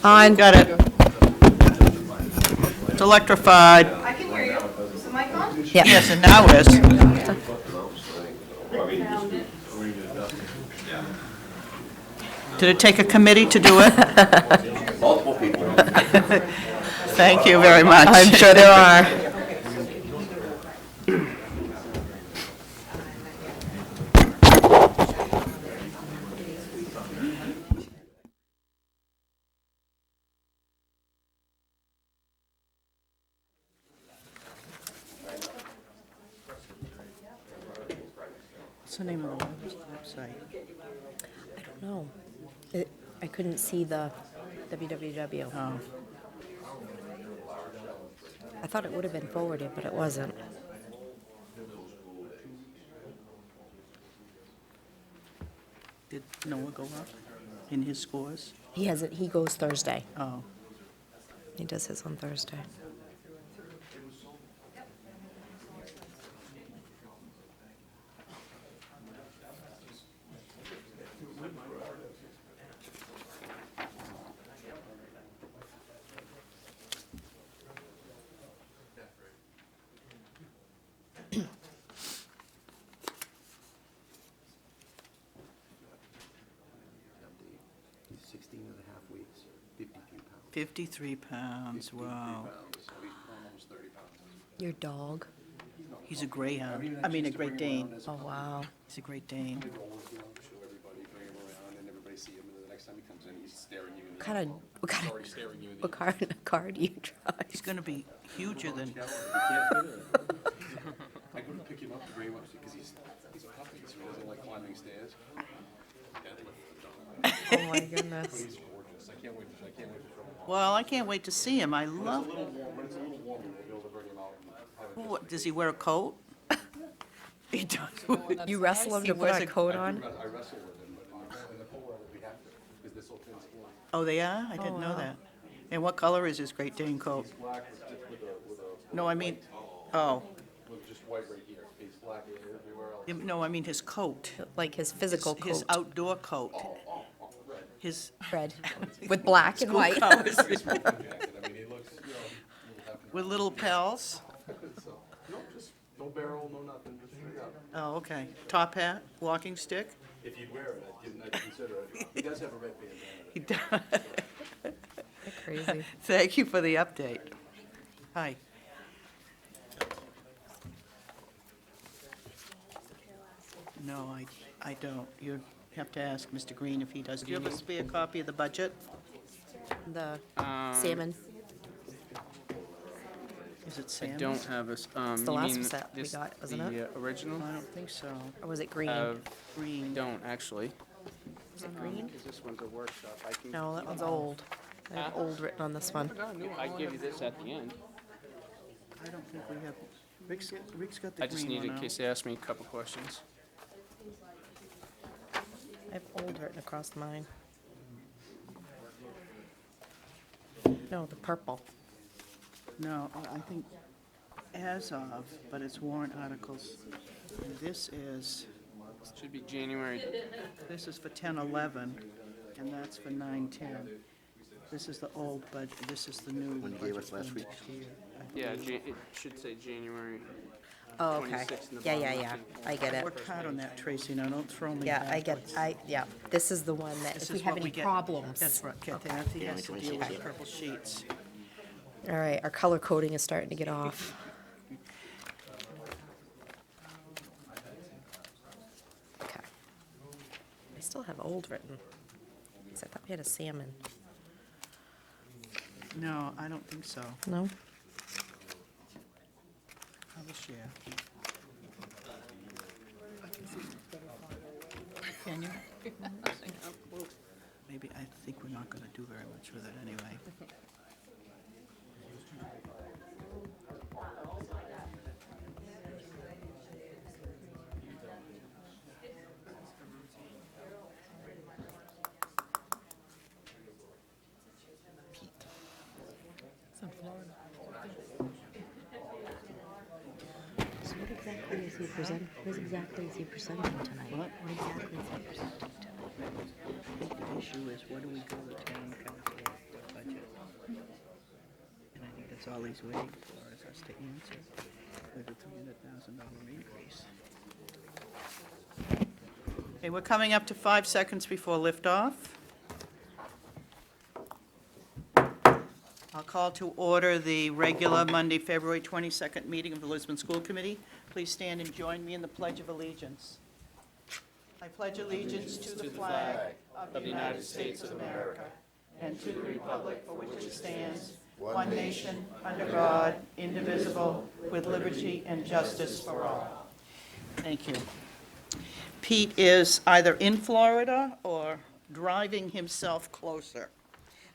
On. Got it. It's electrified. I can hear you. Is the mic on? Yeah. Yes, and now is. Did it take a committee to do it? Multiple people. Thank you very much. I'm sure there are. What's the name of the website? I don't know. I couldn't see the www. Oh, I thought it would have been forwarded, but it wasn't. did Noah go up in his scores? He has it. He goes Thursday. Oh, He does his on Thursday. He's 16 and a half weeks, 53 pounds. 53 pounds, wow. Almost 30 pounds. Your dog. He's a greyhound, I mean a Great Dane. Oh wow. He's a Great Dane. Show everybody, bring him around, and everybody see him, and the next time he comes in, he's staring you in the What kind of already staring you in the what car do you drive? He's gonna be huger than, I go to pick him up to bring him up because he's a puppy, so he doesn't like climbing stairs. Oh my goodness. He's gorgeous. I can't wait to show him. well, I can't wait to see him. I love, When it's a little warmer, we'll be able to bring him out and have him. what, does he wear a coat? He does. You wrestle him He to put wears a a- coat on? I wrestle with him, but in the pole we have to, because this will thin skin. Oh, they are? I didn't know wow. that. And what color is his Great Dane coat? Black with a, No, I mean, oh, with just white right here. He's black everywhere else. no, I mean his coat. Like his physical His coat. outdoor coat. His Red. With black and school white. colors Jacket, I mean, he looks, you know, little half. with little pals. So, no, just no barrel, no nothing, just straight up. Oh, okay. Top hat, walking stick? If you'd wear it, I'd consider it. He does have a red bandana. He does. Crazy. Thank you for the update. Hi. No, I don't. You have to ask Mr. Green if he does. Do you have a spare copy of the budget? The salmon. Is it I Sam? don't have a, It's the you last mean set we this- got, wasn't the it? original? I don't think so. Or was it green? I Green. don't, actually. Was it green? 'Cause this one's a workshop. I can. No, that one's old. I have old written on this one. I give you this at the end. I don't think we have, Rick's got the I just green need it one in case they ask me a couple questions. I have old written across mine. No, the purple. No, I think as of, but it's warrant articles. And this is Should be January. for 10/11, and that's for 9/10. This is the old budget, this is the new. One you gave us budget last for week? next year. Yeah, it should say January. Oh, okay. 26 in the Yeah, bottom, yeah, I yeah. think. I get it. Work hard on that, Tracy, now don't throw me Yeah, backwards. yeah. This is the one that This if we is have what any get. problems. That's right, Kathy has to deal with the purple sheets. All right, our color coding is starting to get off. Okay. I still have old written. 'Cause I thought we had a salmon. No, I don't think so. No? I will share. Can you? Maybe, I think we're not gonna do very much with it anyway. So what exactly is he presenting tonight? What? What exactly is he presenting tonight? I think the issue is, what do we go to town council with the That's all he's waiting for, is us to answer with a $300,000 increase. Okay, we're coming up to 5 seconds before liftoff. I'll call to order the regular Monday, February 22nd meeting of the Lisbon School Committee. Please stand and join me in the Pledge of Allegiance. I pledge allegiance to the flag of the United States of America and to the republic for which it stands, one nation, under God, indivisible, with liberty and justice for all. Thank you. Pete is either in Florida or driving himself closer,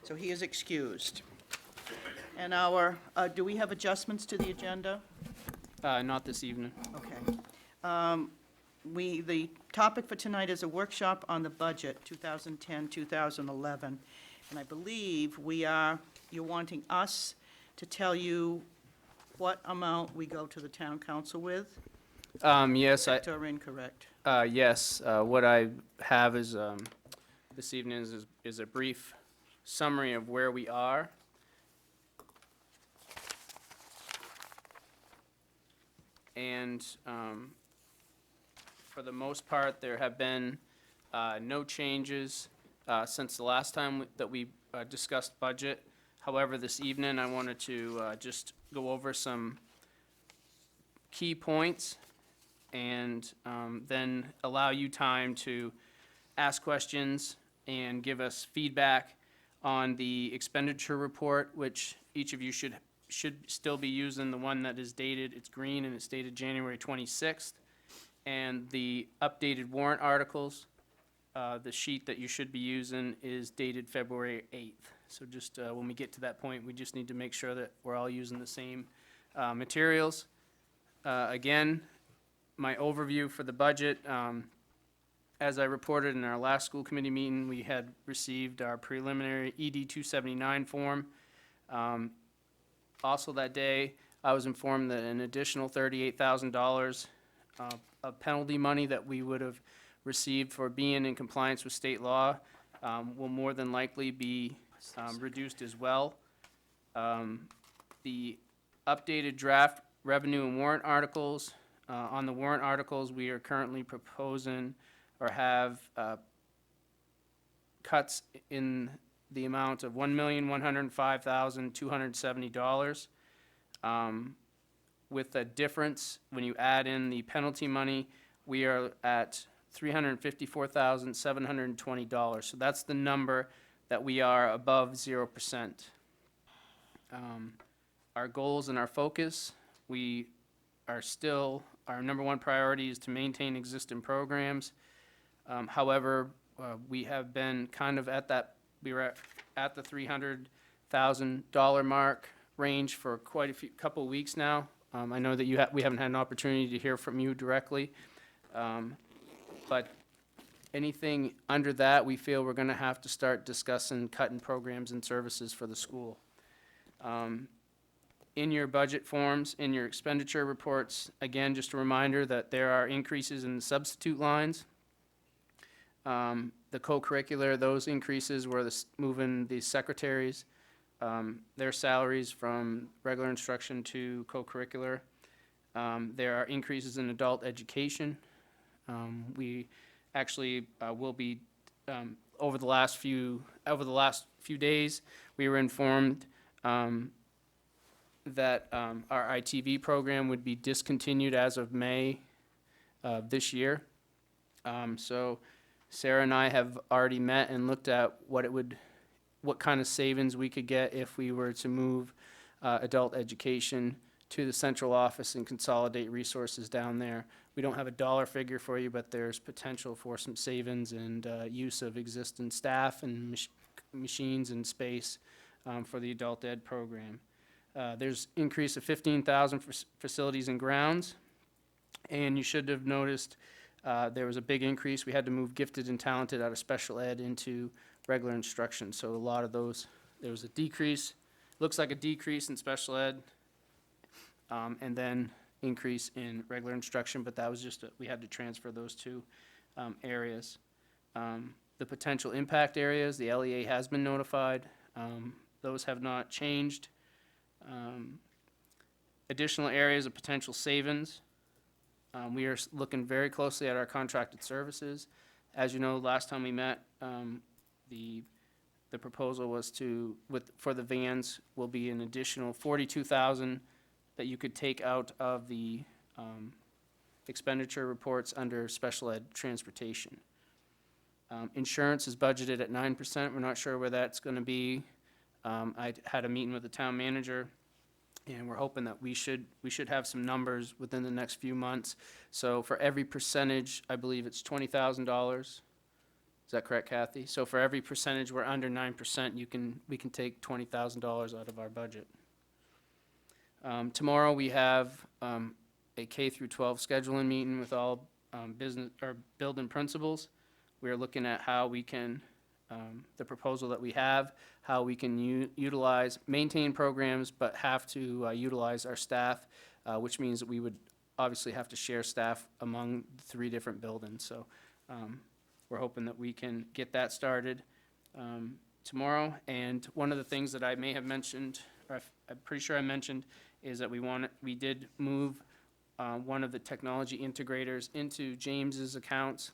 so he is excused. And do we have adjustments to the agenda? Not this evening. Okay. The topic for tonight is a workshop on the budget, 2010-2011. And I believe you're wanting us to tell you what amount we go to the town council with? Yes, Correct or incorrect? yes, what I have is, this evening is a brief summary of where we are. And, for the most part, there have been, no changes, since the last time that we, discussed budget. However, this evening, I wanted to, just go over some key points and, then allow you time to ask questions and give us feedback on the expenditure report, which each of you should still be using the one that is dated, it's green and it's dated January 26th. And the updated warrant articles, the sheet that you should be using is dated February 8th. So just when we get to that point, we just need to make sure that we're all using the same materials. Again, my overview for the budget, as I reported in our last school committee meeting, we had received our preliminary ED 279 form. Also that day, I was informed that an additional $38,000 of penalty money that we would have received for being in compliance with state law will more than likely be reduced as well. The updated draft revenue and warrant articles, on the warrant articles, we are currently proposing or have cuts in the amount of $1,105,270. With a difference, when you add in the penalty money, we are at $354,720. So that's the number that we are above 0%. Our goals and our focus, our number one priority is to maintain existing programs. However, we have been kind of we were at the $300,000 mark range for quite a couple of weeks now. I know that we haven't had an opportunity to hear from you directly, but anything under that, we feel we're going to have to start discussing cutting programs and services for the school. In your budget forms, in your expenditure reports, again, just a reminder that there are increases in the substitute lines. The co-curricular, those increases were moving the secretaries, their salaries from regular instruction to co-curricular. There are increases in adult education. We actually will be, over the last few days, we were informed that our ITV program would be discontinued as of May of this year. So Sarah and I have already met and looked at what kind of savings we could get if we were to move adult education to the central office and consolidate resources down there. We don't have a dollar figure for you, but there's potential for some savings and use of existing staff and machines and space for the adult ed program. There's increase of $15,000 for facilities and grounds, and you should have noticed there was a big increase. We had to move gifted and talented out of special ed into regular instruction. So a lot of those, there was a decrease, looks like a decrease in special ed, and then increase in regular instruction, but that was just, we had to transfer those two areas. The potential impact areas, the LEA has been notified. Those have not changed. Additional areas of potential savings. We are looking very closely at our contracted services. As you know, last time we met, the proposal was for the vans will be an additional 42,000 that you could take out of the expenditure reports under special ed transportation. Insurance is budgeted at 9%. We're not sure where that's gonna be. I had a meeting with the town manager, and we're hoping that we should have some numbers within the next few months. So for every percentage, I believe it's $20,000. Is that correct, Kathy? So for every percentage we're under 9%, we can take $20,000 out of our budget. Tomorrow we have a K through 12 scheduling meeting with all business or building principals. We are looking at how we can, the proposal that we have, how we can utilize, maintain programs, but have to utilize our staff, which means that we would obviously have to share staff among the 3 different buildings. So we're hoping that we can get that started tomorrow. And one of the things that I may have mentioned, or I'm pretty sure I mentioned, is that we did move one of the technology integrators into James's accounts,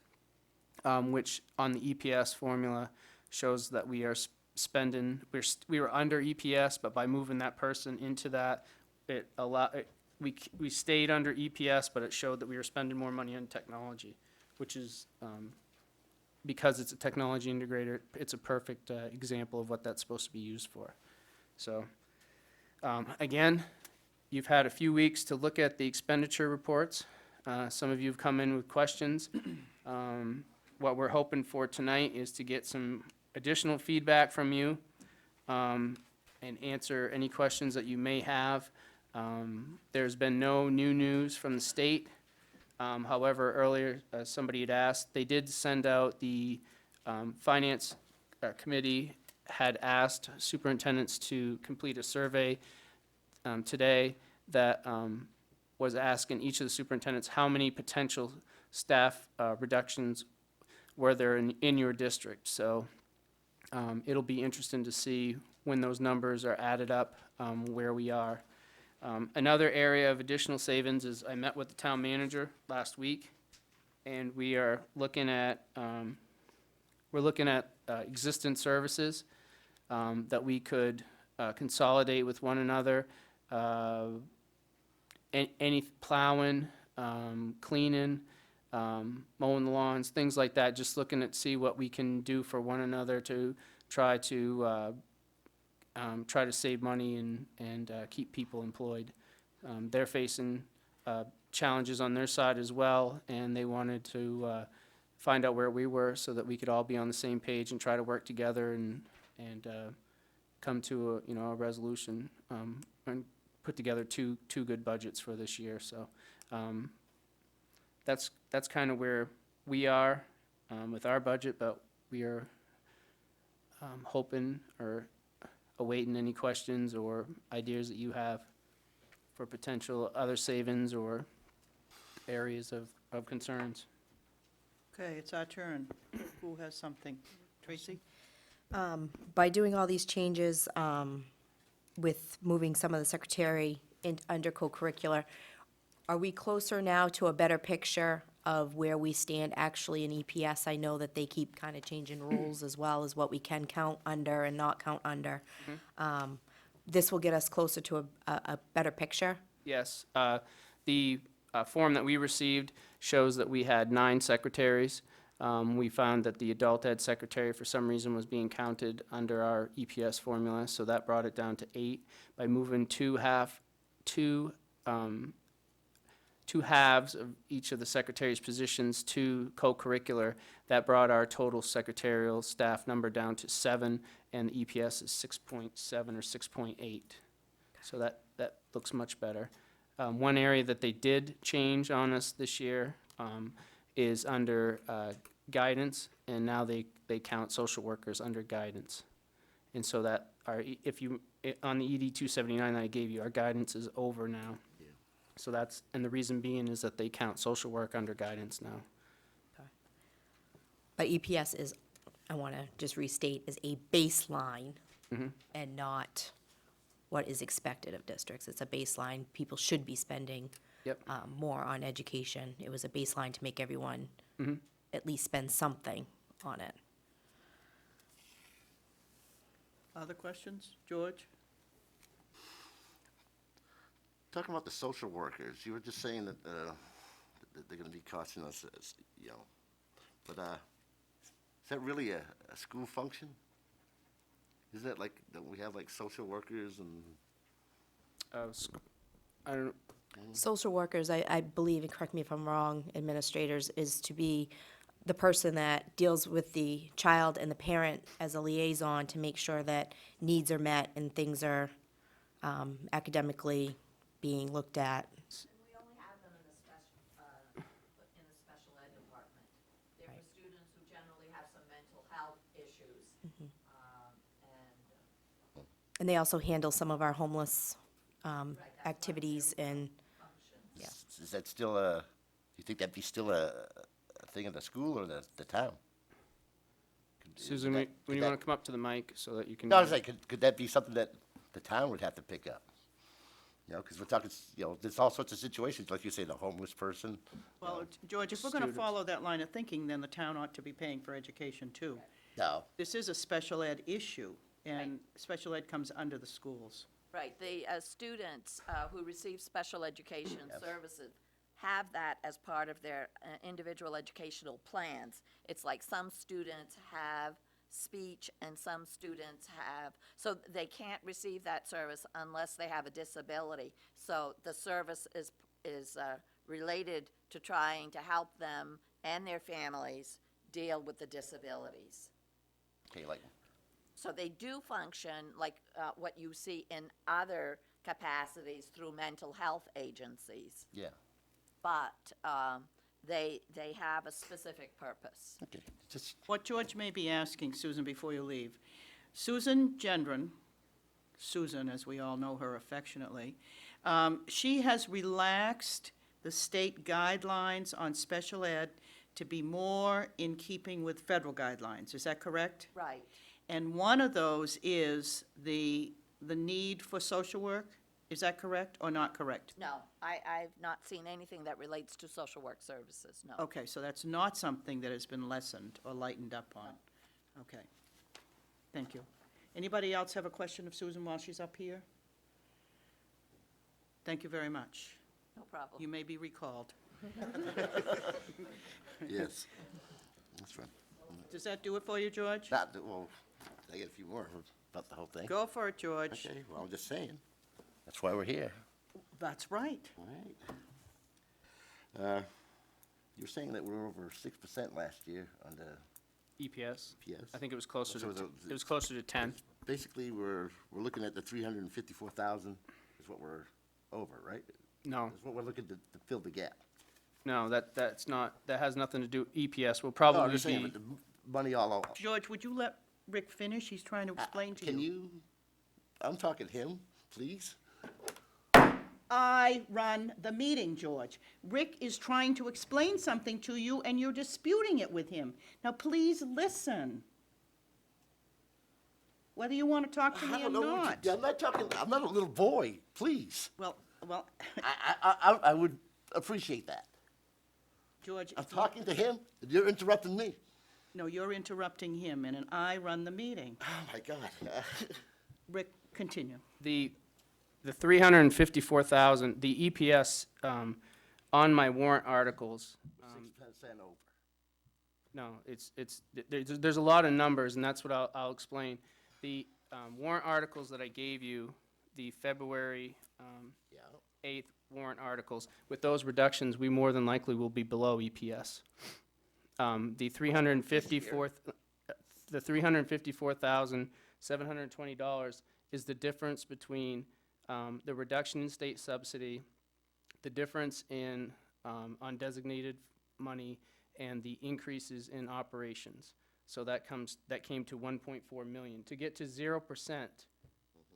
which on the EPS formula shows that we are spending, we were under EPS, but by moving that person into that, we stayed under EPS, but it showed that we were spending more money on technology, which is, because it's a technology integrator, it's a perfect example of what that's supposed to be used for. So, again, you've had a few weeks to look at the expenditure reports. Some of you have come in with questions. What we're hoping for tonight is to get some additional feedback from you and answer any questions that you may have. There's been no new news from the state. However, earlier, somebody had asked, they did send out the Finance Committee had asked superintendents to complete a survey today that was asking each of the superintendents how many potential staff reductions were there in your district. So it'll be interesting to see when those numbers are added up where we are. Another area of additional savings is I met with the town manager last week, and we are looking at existing services that we could consolidate with one another. Any plowing, cleaning, mowing the lawns, things like that. Just looking at see what we can do for one another to try to save money and keep people employed. They're facing challenges on their side as well, and they wanted to find out where we were so that we could all be on the same page and try to work together and come to a resolution and put together two good budgets for this year. So that's kind of where we are with our budget, but we are hoping or awaiting any questions or ideas that you have for potential other savings or areas of concerns. Okay, it's our turn. Who has something? Tracy? By doing all these changes, with moving some of the secretary under co-curricular, are we closer now to a better picture of where we stand actually in EPS? I know that they keep kind of changing rules as well as what we can count under and not count under. This will get us closer to a better picture? Yes. The form that we received shows that we had 9 secretaries. We found that the adult ed secretary, for some reason, was being counted under our EPS formula, so that brought it down to 8. By moving two halves of each of the secretary's positions to co-curricular, that brought our total secretarial staff number down to 7, and the EPS is 6.7 or 6.8. So that looks much better. One area that they did change on us this year is under guidance, and now they count social workers under guidance. And so that on the ED 279 that I gave you, our guidance is over now. So and the reason being is that they count social work under guidance now. But EPS is, I want to just restate, is a baseline and not what is expected of districts. It's a baseline. People should be spending Yep. more on education. It was a baseline to make everyone Mm-hmm. at least spend something on it. Other questions? George? Talking about the social workers, you were just saying that they're going to be costing us, you know, but is that really a school function? Is that like, don't we have like social workers and, I don't, Social workers, I believe, and correct me if I'm wrong, administrators, is to be the person that deals with the child and the parent as a liaison to make sure that needs are met and things are academically being looked at. We only have them in the special ed department. They're for students who generally have some mental health issues. And And they also handle some of our homeless that's activities and, functions. yeah. is that still you think that'd be still a thing of the school or the town? Susan, Could when you that- want to come up to the mic so that you can. No, I was like, could that be something that the town would have to pick up? You know, because we're talking, you know, there's all sorts of situations, like you say, the homeless person. Well, George, if we're going to Students. follow that line of thinking, then the town ought to be paying for education, too. No, This is a special ed issue, and special ed comes under the schools. Right, the students who receive special education services have that as part of their individual educational plans. It's like some students have speech and some students have, so they can't receive that service unless they have a disability. So the service is related to trying to help them and their families deal with the disabilities. okay, like, So they do function like what you see in other capacities through mental health agencies, yeah, but they have a specific purpose. okay, just, What George may be asking, Susan, before you leave, Susan Gendron, Susan, as we all know her affectionately, she has relaxed the state guidelines on special ed to be more in keeping with federal guidelines. Is that correct? Right. And one of those is the need for social work? Is that correct or not correct? No, I've not seen anything that relates to social work services, no. Okay, so that's not something that has been lessened or lightened up on. Okay. Thank you. Anybody else have a question of Susan while she's up here? Thank you very much. No problem. You may be recalled. yes, that's right. Does that do it for you, George? Not, well, I get a few more about the whole thing. Go for it, George. Okay, well, I'm just saying, that's why we're here. That's right. All right. You were saying that we were over 6% last year on the EPS. PS. I think it was closer So to, it was closer to 10. Basically, we're looking at the 354,000 is what we're over, right? No, Is what we're looking to fill the gap. no, that's not, that has nothing to do, EPS will No, I'm probably just saying, be, but the money all over. George, would you let Rick finish? He's trying to explain to Can you. you, I'm talking him, please? I run the meeting, George. Rick is trying to explain something to you, and you're disputing it with him. Now, please listen. Whether you want to talk to I me or don't know what not. you, I'm not talking, I'm not a little boy, please. Well, I would appreciate that. George, I'm talking to him, and you're interrupting me. no, you're interrupting him, and I run the meeting. Oh, my God. Rick, continue. the 354,000, the EPS, on my warrant articles, 6% over. no, there's a lot of numbers, and that's what I'll explain. The warrant articles that I gave you, the February Yeah. 8th warrant articles, with those reductions, we more than likely will be below EPS. The $354,720 is the difference between the reduction in state subsidy, the difference in undesignated money, and the increases in operations. So that came to 1.4 million. To get to 0%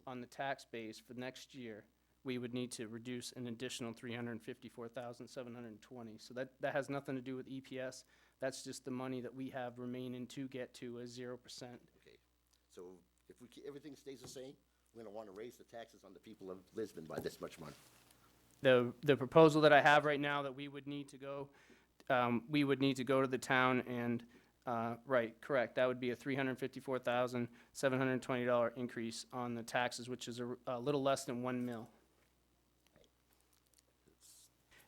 on the tax base for next year, we would need to reduce an additional 354,720. So that has nothing to do with EPS. That's just the money that we have remaining to get to a 0%. Okay. So if everything stays the same, we're gonna wanna raise the taxes on the people of Lisbon by this much money. The proposal that I have right now that we would need to go to the town and, right, correct, that would be a $354,720 increase on the taxes, which is a little less than 1 mil.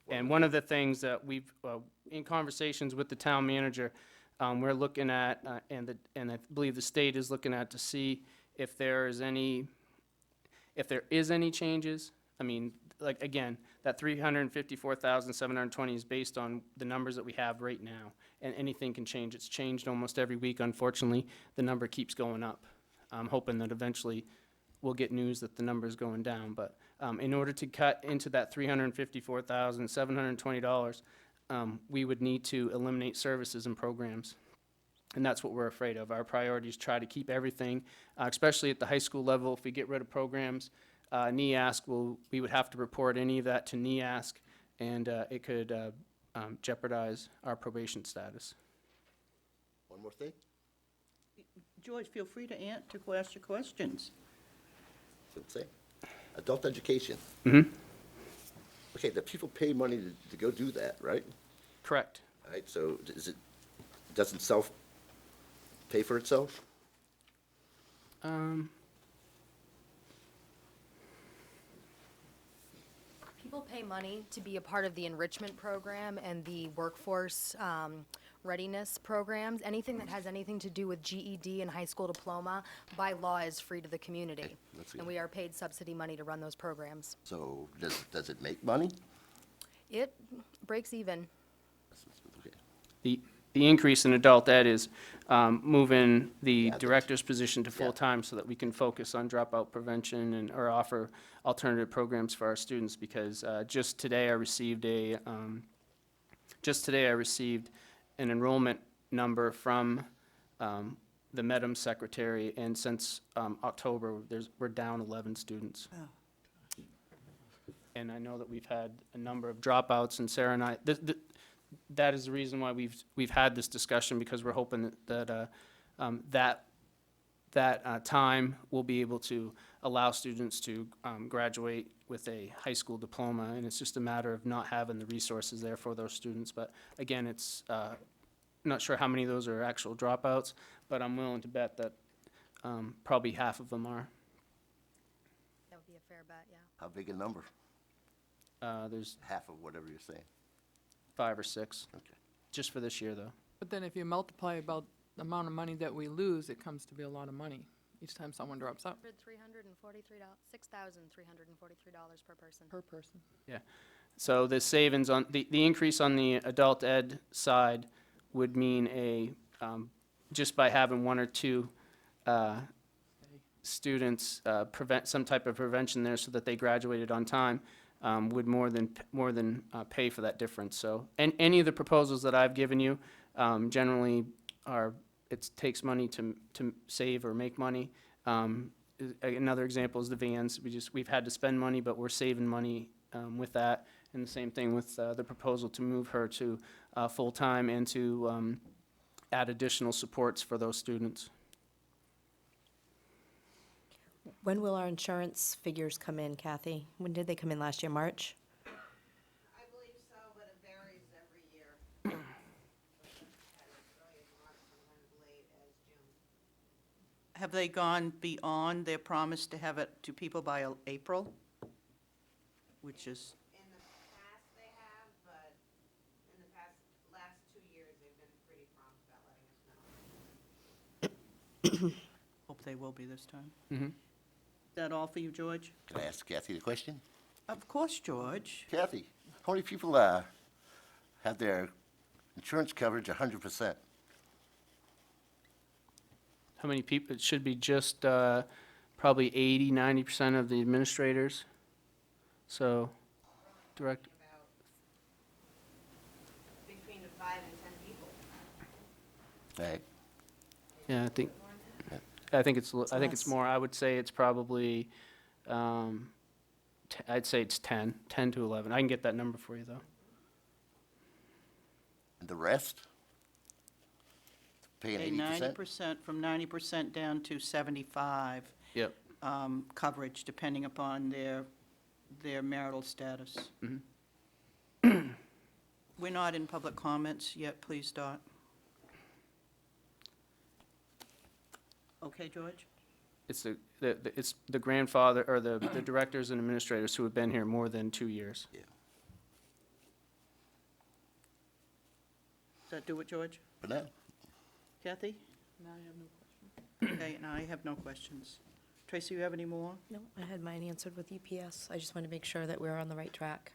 And one of the things that we've, in conversations with the town manager, we're looking at, and I believe the state is looking at to see if there is any changes. I mean, like, again, that 354,720 is based on the numbers that we have right now, and anything can change. It's changed almost every week, unfortunately. The number keeps going up. I'm hoping that eventually we'll get news that the number is going down, but in order to cut into that $354,720, we would need to eliminate services and programs. And that's what we're afraid of. Our priority is try to keep everything, especially at the high school level. If we get rid of programs, NEASC we would have to report any of that to NEASC, and it could jeopardize our probation status. One more thing, George, feel free to ask your questions. let's say, adult education. Mm-hmm. Okay, the people pay money to go do that, right? Correct. All right, so doesn't pay for itself? People pay money to be a part of the enrichment program and the workforce readiness programs. Anything that has anything to do with GED and high school diploma, by law, is free to the community. that's And good. we are paid subsidy money to run those programs. So does it make money? It breaks even. Okay. The increase in adult ed is moving the Yeah, that's- director's position to full-time so that we can focus on dropout prevention or offer alternative programs for our students, because just today I received an enrollment number from the Medham secretary, and since October, we're down 11 students. And I know that we've had a number of dropouts, and Sarah and I, that is the reason why we've had this discussion, because we're hoping that time will be able to allow students to graduate with a high school diploma, and it's just a matter of not having the resources there for those students. But again, it's not sure how many of those are actual dropouts, but I'm willing to bet that probably half of them are. That would be a fair bet, yeah. How big a number? There's Half of whatever you're saying. 5 or 6, Okay. just for this year, though. But then if you multiply about the amount of money that we lose, it comes to be a lot of money each time someone drops out $6,343 per person. per person. So the savings on, the increase on the adult ed side would mean just by having 1 or 2 students prevent some type of prevention there so that they graduated on time, would more than pay for that difference. So, and any of the proposals that I've given you, generally it takes money to save or make money. Another example is the vans. We've had to spend money, but we're saving money with that. And the same thing with the proposal to move her to full-time and to add additional supports for those students. When will our insurance figures come in, Kathy? When did they come in last year, March? I believe so, but it varies every year. As early as March, sometimes late as June. Have they gone beyond their promise to have it to people by April? Which is, In the past they have, but in the last 2 years, they've been pretty prompt about letting us know. hope they will be this time. Mhm. Is that all for you, George? Can I ask Kathy the question? Of course, George. Kathy, how many people have their insurance coverage 100%? How many people? It should be just probably 80-90% of the administrators. So, direct. About between 5 and 10 people. Right. Yeah, I think it's more. I would say it's probably, I'd say it's 10 to 11. I can get that number for you, though. And the rest? Paying Pay 80%? 90%, from 90% down to 75. Yep. coverage depending upon their marital status. We're not in public comments yet, please, Dot. Okay, George? It's it's the grandfather, or the directors and administrators who have been here more than 2 years. Yeah. Does that do it, George? For now. Kathy? Now I have no question. Okay, now I have no questions. Tracy, you have any more? No, I had mine answered with UPS. I just want to make sure that we're on the right track.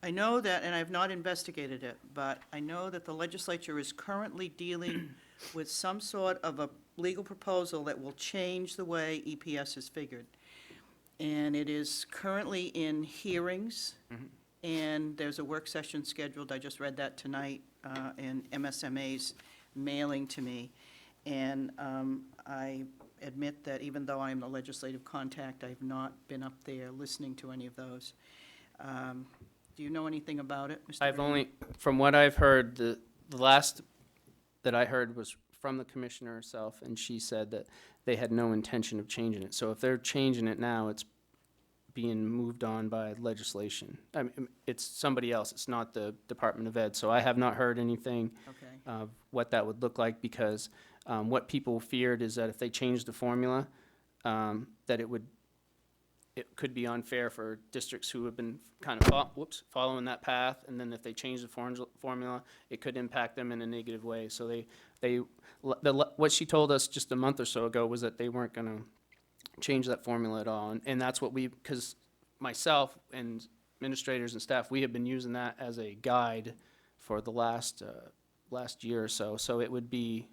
I know that, and I've not investigated it, but I know that the legislature is currently dealing with some sort of a legal proposal that will change the way EPS is figured. And it is currently in hearings, and there's a work session scheduled, I just read that tonight, in MSMA's mailing to me. And I admit that even though I am the legislative contact, I've not been up there listening to any of those. Do you know anything about it, Mr. I've Green? only, from what I've heard, the last that I heard was from the commissioner herself, and she said that they had no intention of changing it. So if they're changing it now, it's being moved on by legislation. I mean, it's somebody else, it's not the Department of Ed. So I have not heard anything Okay, of what that would look like, because what people feared is that if they changed the formula, that it could be unfair for districts who have been kind of, following that path, and then if they change the formula, it could impact them in a negative way. So what she told us just a month or so ago was that they weren't gonna change that formula at all, and that's what because myself and administrators and staff, we have been using that as a guide for the last year or so. So it would be,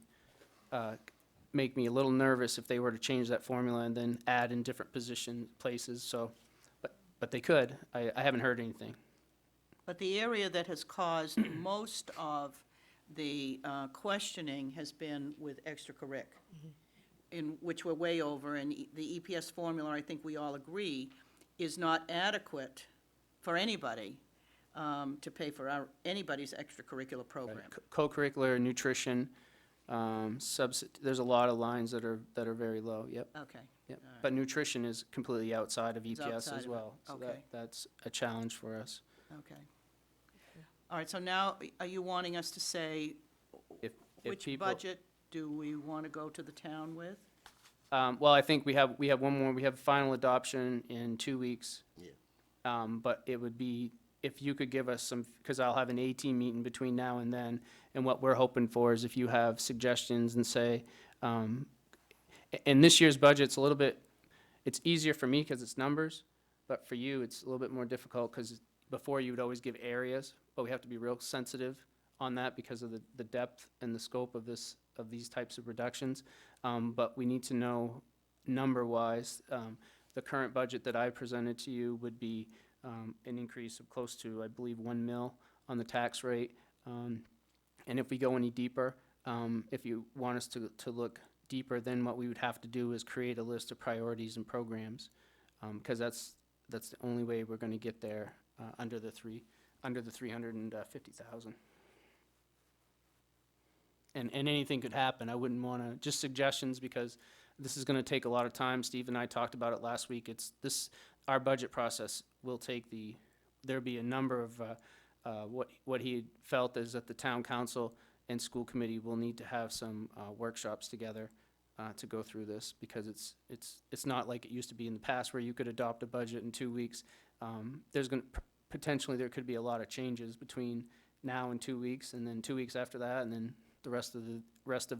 make me a little nervous if they were to change that formula and then add in different places, so, but they could. I haven't heard anything. but the area that has caused most of the questioning has been with extracurric, in which we're way over, and the EPS formula, I think we all agree, is not adequate for anybody to pay for anybody's extracurricular program. Co-curricular, nutrition, there's a lot of lines that are very low, yep. Okay. Yep. All right. But nutrition is completely outside of It's EPS outside as of it. well. So Okay. that's a challenge for us. Okay. All right, so now, are you wanting us to say If which people- budget do we want to go to the town with? Well, I think we have one more, we have final adoption in 2 weeks. Yeah. But it would be, if you could give us some, because I'll have an A-team meeting between now and then, and what we're hoping for is if you have suggestions and say, in this year's budget, it's a little bit, it's easier for me because it's numbers, but for you, it's a little bit more difficult, because before you would always give areas, but we have to be real sensitive on that because of the depth and the scope of these types of reductions. But we need to know number-wise. The current budget that I presented to you would be an increase of close to, I believe, 1 mil on the tax rate. And if we go any deeper, if you want us to look deeper, then what we would have to do is create a list of priorities and programs, because that's the only way we're going to get there under the 350,000. And anything could happen. I wouldn't want to, just suggestions, because this is going to take a lot of time. Steve and I talked about it last week. Our budget process will take there'll be a number of, what he felt is that the town council and school committee will need to have some workshops together to go through this, because it's not like it used to be in the past where you could adopt a budget in 2 weeks. Potentially there could be a lot of changes between now and 2 weeks, and then 2 weeks after that, and then the rest of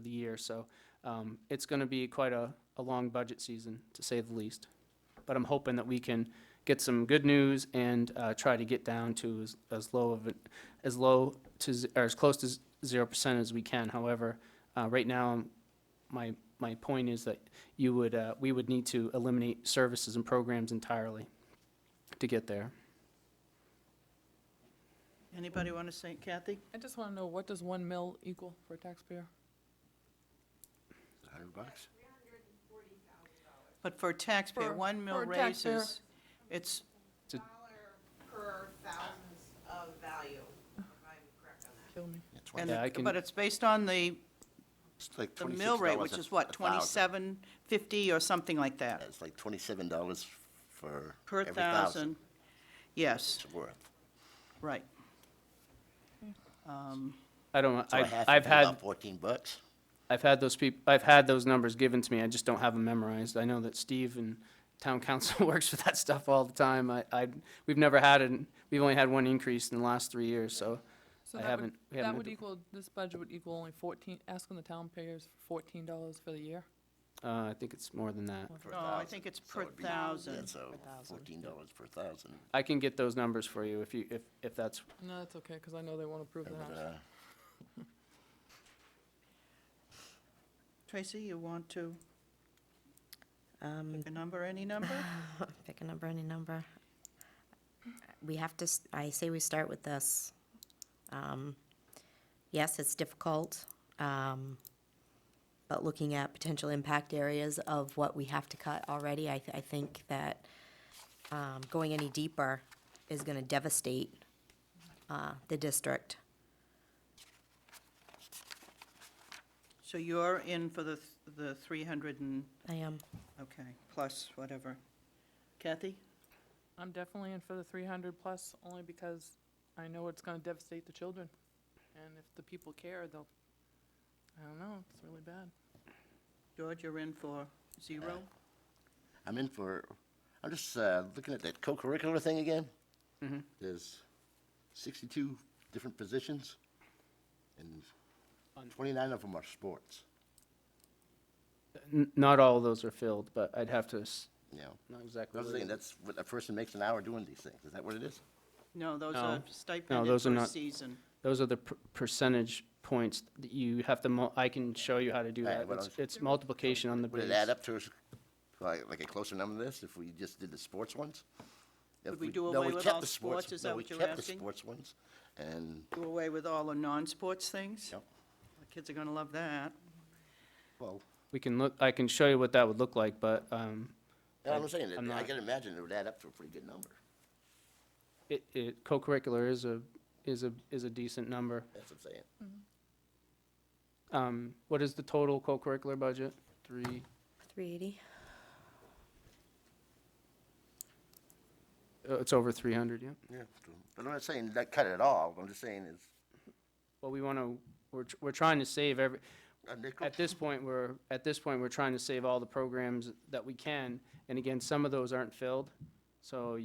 the year. So it's going to be quite a long budget season, to say the least. But I'm hoping that we can get some good news and try to get down to as low to or as close to 0% as we can. However, right now, my point is that we would need to eliminate services and programs entirely to get there. Anybody want to say, Kathy? I just want to know, what does 1 mil equal for a taxpayer? $100? But for a taxpayer, For- 1 mil for a taxpayer. raises, it's, $1 per thousands of value, if I'm correct on that. Kill me. Yeah, and 20. Yeah, I can- but it's based on the It's like The $26 mill rate, which is what, a thousand. $27.50 or something like that, It's like $27 for per every thousand? Yes, it's worth. right. I don't, know. So I have I've to pay had, about $14. I've had I've had those numbers given to me, I just don't have them memorized. I know that Steve and town council works with that stuff all the time. We've never had we've only had one increase in the last 3 years, so So I that would, haven't, we that haven't. would equal, this budget would equal only 14, asking the town payers for $14 for the year? I think it's more than that. Per No, I thousand. think it's So per it'd be- thousand. Yeah, so $14 per thousand. I can get those numbers for you if that's, No, that's okay, because I know they won't approve But, that. Tracy, you want to Um, pick a number, any number? Pick a number, any number. We have to, I say we start with this. Yes, it's difficult, but looking at potential impact areas of what we have to cut already, I think that going any deeper is gonna devastate the district. So you're in for the 300 and, I am. okay, plus whatever. Kathy? I'm definitely in for the 300 plus, only because I know it's gonna devastate the children. And if the people care, they'll, I don't know, it's really bad. George, you're in for 0? I'm just looking at that co-curricular thing again. There's 62 different positions, and 29 of them are sports, not all of those are filled, but I'd have to, you know. not I exactly. was what it thinking is. that's what a person makes an hour doing these things. Is that what it is? No, those No. are No, stipended those are per not- season. Those are the percentage points that you have to, I can show you how to do Right, that. what It's multiplication on the Would base. it add up to like a closer number than this if we just did the sports ones? If Would we do no, away we with kept all the sports? Is that no, what you're we kept the asking? sports ones, and, Do away with all the non-sports things? Yep. The kids are gonna love that. well, We can look, I can show you what that would look like, but, no, I'm saying, I'm I not- can imagine it would add up to a pretty good number. co-curricular is a decent number. That's what I'm saying. What is the total co-curricular budget? 380? It's over 300, yeah. Yeah, true. But I'm not saying that cut it all. I'm just saying is Well, we want to, we're trying to save a nickel. at this point, we're trying to save all the programs that we can. And again, some of those aren't filled. So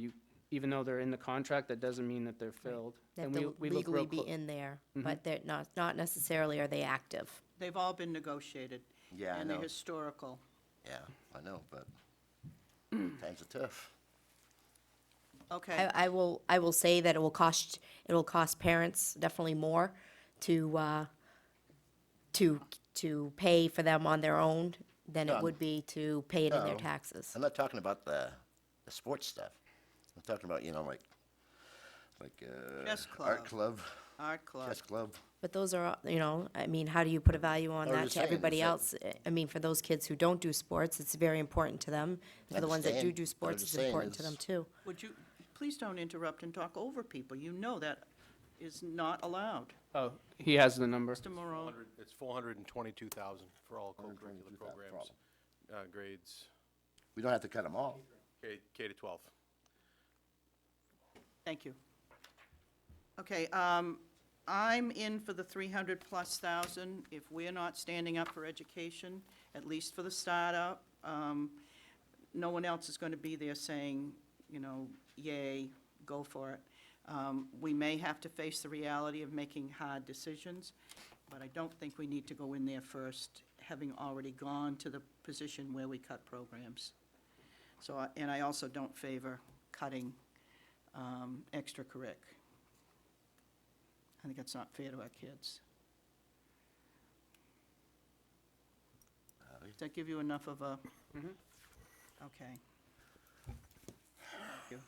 even though they're in the contract, that doesn't mean that they're filled. They have And to we look legally real be clo- in there, but they're not necessarily are they active. They've all been negotiated. Yeah, I And they're know. historical. Yeah, I know, but times are tough. Okay, I will say that it'll cost parents definitely more to pay for them on their own than it No, would be to pay it in their no. taxes. I'm not talking about the sports stuff. I'm talking about, like Chess art club. club, art club. chess club. But those are, I mean, how do you put a value on I was that just to saying, everybody is else? I mean, for those kids who don't do sports, it's very important to them. For the ones that Understand, do but I'm sports, just it's saying important to is- them too. Would you, please don't interrupt and talk over people. You know that is not allowed. Oh, he has the number. Mr. Morone, It's 422,000 for all co-curricular 422,000 programs, grades We don't have to cut them all. K to 12. thank you. Okay, I'm in for the 300+ thousand. If we're not standing up for education, at least for the startup, no one else is going to be there saying, yay, go for it. We may have to face the reality of making hard decisions, but I don't think we need to go in there first, having already gone to the position where we cut programs. So, and I also don't favor cutting extracurric. I think that's not fair to our kids. Does that give you enough of a? Okay. Thank you.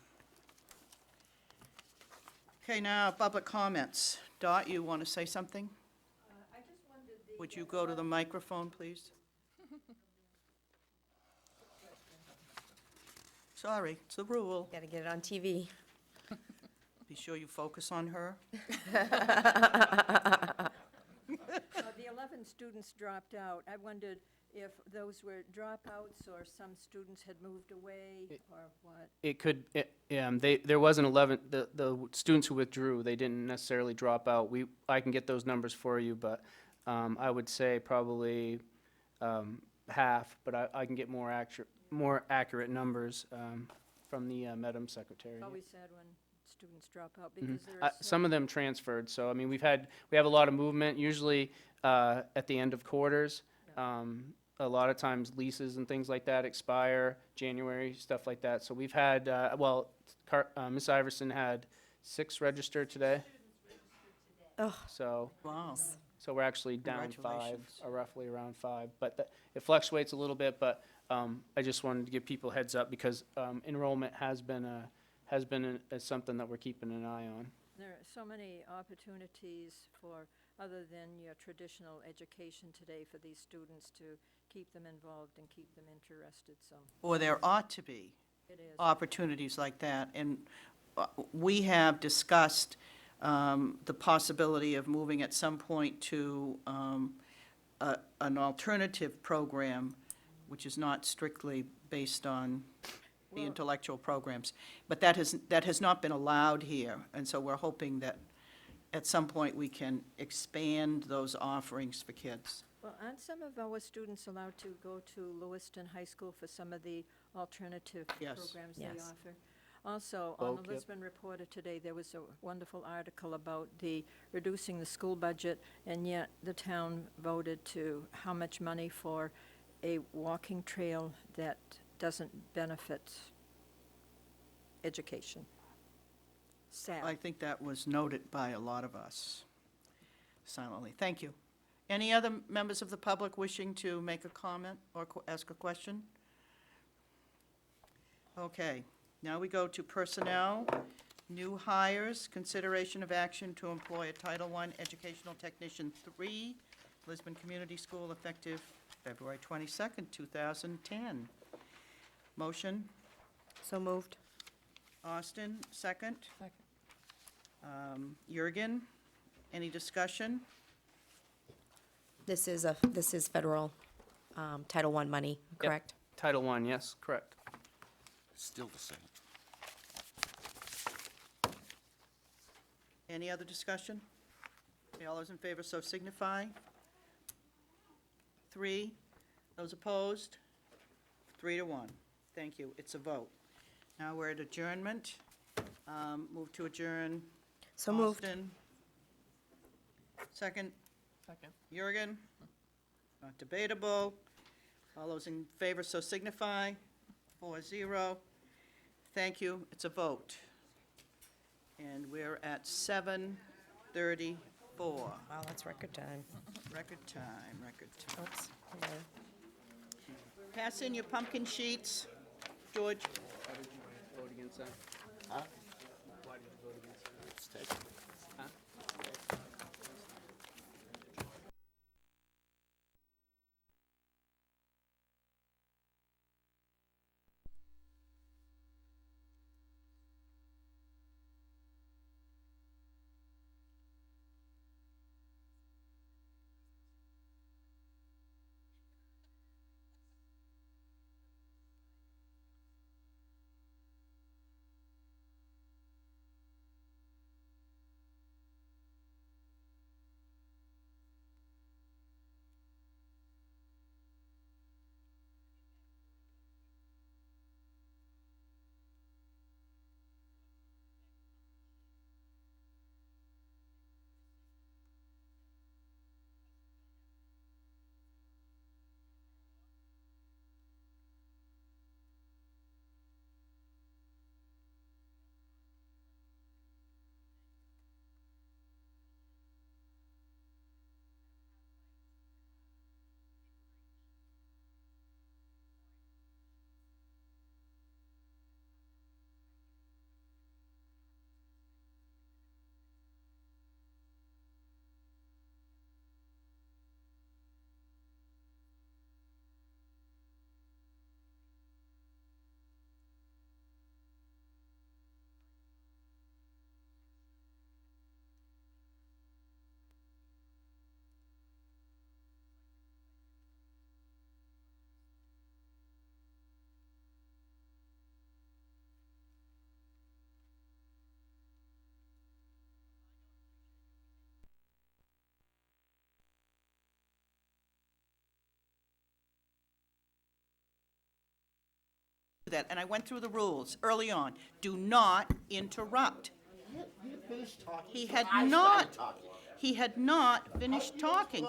Okay, now, public comments. Dot, you want to say something? Would you go to the microphone, please? Sorry, it's the rule. Gotta get it on TV. Be sure you focus on her. The 11th when students dropped out, I wondered if those were dropouts or some students had moved away or what. It could, there was an 11, the students who withdrew, they didn't necessarily drop out. I can get those numbers for you, but I would say probably half, but I can get more accurate numbers from the Medham secretary. It's always sad when students drop out Mhm. because there are Some of them transferred, so I mean, we have a lot of movement, usually at the end of quarters. A lot of times leases and things like that expire, January, stuff like that. So we've had, Ms. Iverson had 6 registered today. Ugh. So, Wow. so we're actually down 5, Congratulations. or roughly around 5. But it fluctuates a little bit, but I just wanted to give people heads up because enrollment has been something that we're keeping an eye on. There are so many opportunities for, other than your traditional education today, for these students to keep them involved and keep them interested, so Or there ought to be it is. opportunities like that. And we have discussed the possibility of moving at some point to an alternative program, which is not strictly based on the Well- intellectual programs. But that has not been allowed here, and so we're hoping that at some point we can expand those offerings for kids. Well, aren't some of our students allowed to go to Lewiston High School for some of the alternative Yes. programs they Yes. offer? Also, on the Both, yep. Lisbon Reporter today, there was a wonderful article about the reducing the school budget, and yet the town voted to how much money for a walking trail that doesn't benefit education. Sad. I think that was noted by a lot of us silently. Thank you. Any other members of the public wishing to make a comment or ask a question? Okay, now we go to personnel, new hires, consideration of action to employ a Title I Educational Technician 3, Lisbon Community School, effective February 22nd, 2010. Motion, So moved. Austin, second. Second. Jurgen, any discussion? This is federal Title I money, correct? Title I, yes, correct. Still the same. Any other discussion? Okay, all those in favor so signify. 3, those opposed? 3 to 1. Thank you, it's a vote. Now we're at adjournment. Move to adjourn. So moved. Austin. Second, Second. Jurgen. Not debatable. All those in favor so signify. 4-0. Thank you, it's a vote. And we're at 7:34. Wow, that's record time. Record time, record time. Oops. Hello. Pass in your pumpkin sheets, George. Why did you vote against that? Huh? Why did you vote against that? It's taken. Huh? that, and I went through the rules early on. Do not interrupt. You finished talking. He so had I not, started talking. he had not finished talking.